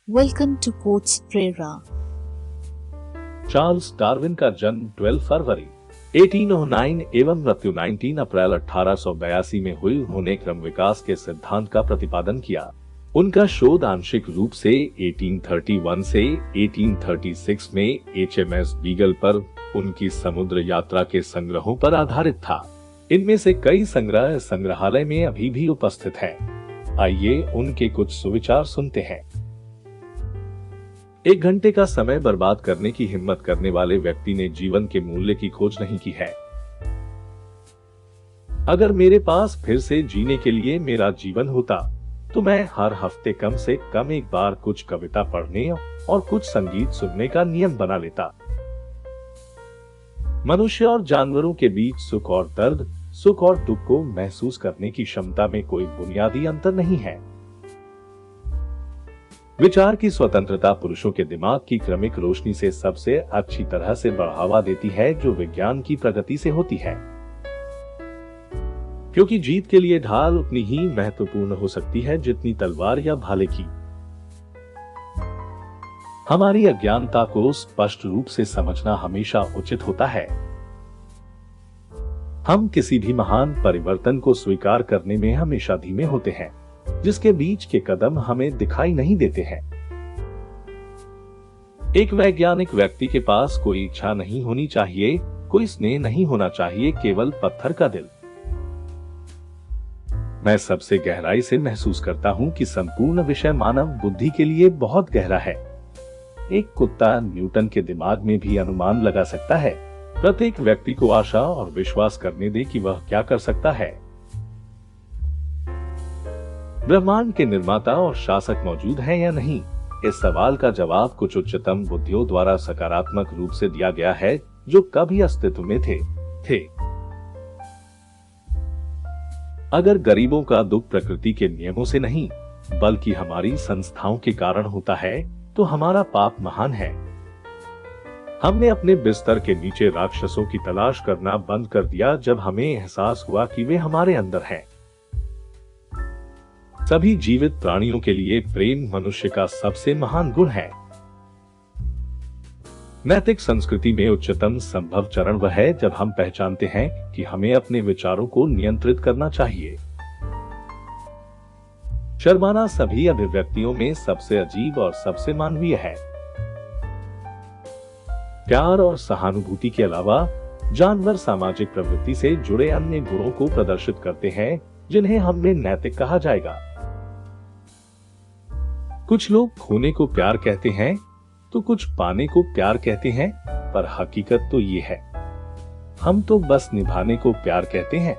Welcome to Quotes Prera. Charles Darwin का जन्म 12 फरवरी 1809 एवं मृत्यु 19 अप्रैल 1882 में हुई। उन्होंने क्रम विकास के सिद्धांत का प्रतिपादन किया। उनका शोध आंशिक रूप से 1831 से 1836 में HMS बीगल पर उनकी समुद्र यात्रा के संग्रहों पर आधारित था। इनमें से कई संग्रह संग्रहालय में अभी भी उपस्थित हैं। आइए उनके कुछ सुविचार सुनते हैं। 1 घंटे का समय बर्बाद करने की हिम्मत करने वाले व्यक्ति ने जीवन के मूल्य की खोज नहीं की है। अगर मेरे पास फिर से जीने के लिए मेरा जीवन होता तो मैं हर हफ्ते कम से कम एक बार कुछ कविता पढ़ने और कुछ संगीत सुनने का नियम बना लेता। मनुष्य और जानवरों के बीच सुख और दर्द, सुख और दुख को महसूस करने की क्षमता में कोई बुनियादी अंतर नहीं है। विचार की स्वतंत्रता पुरुषों के दिमाग की क्रमिक रोशनी से सबसे अच्छी तरह से बढ़ावा देती है जो विज्ञान की प्रगति से होती है, क्योंकि जीत के लिए ढाल उतनी ही महत्वपूर्ण हो सकती है जितनी तलवार या भाले की। हमारी अज्ञानता को स्पष्ट रूप से समझना हमेशा उचित होता है। हम किसी भी महान परिवर्तन को स्वीकार करने में हमेशा धीमे होते हैं, जिसके बीच के कदम हमें दिखाई नहीं देते हैं। एक वैज्ञानिक व्यक्ति के पास कोई इच्छा नहीं होनी चाहिए, कोई स्नेह नहीं होना चाहिए, केवल पत्थर का दिल। मैं सबसे गहराई से महसूस करता हूं कि संपूर्ण विषय मानव बुद्धि के लिए बहुत गहरा है। एक कुत्ता न्यूटन के दिमाग में भी अनुमान लगा सकता है। प्रत्येक व्यक्ति को आशा और विश्वास करने दे कि वह क्या कर सकता है। ब्रह्मांड के निर्माता और शासक मौजूद हैं या नहीं, इस सवाल का जवाब कुछ उच्चतम बुद्धियों द्वारा सकारात्मक रूप से दिया गया है जो कभी अस्तित्व में थे। अगर गरीबों का दुख प्रकृति के नियमों से नहीं बल्कि हमारी संस्थाओं के कारण होता है तो हमारा पाप महान है। हमने अपने बिस्तर के नीचे राक्षसों की तलाश करना बंद कर दिया जब हमें एहसास हुआ कि वे हमारे अंदर हैं। सभी जीवित प्राणियों के लिए प्रेम मनुष्य का सबसे महान गुण है। नैतिक संस्कृति में उच्चतम संभव चरण वह है जब हम पहचानते हैं कि हमें अपने विचारों को नियंत्रित करना चाहिए। शर्माना सभी अभिव्यक्तियों में सबसे अजीब और सबसे मानवीय है। प्यार और सहानुभूति के अलावा जानवर सामाजिक प्रवृत्ति से जुड़े अन्य गुणों को प्रदर्शित करते हैं जिन्हें हमने नैतिक कहा जाएगा। कुछ लोग खोने को प्यार कहते हैं तो कुछ पाने को प्यार कहते हैं, पर हकीकत तो ये है हम तो बस निभाने को प्यार कहते हैं।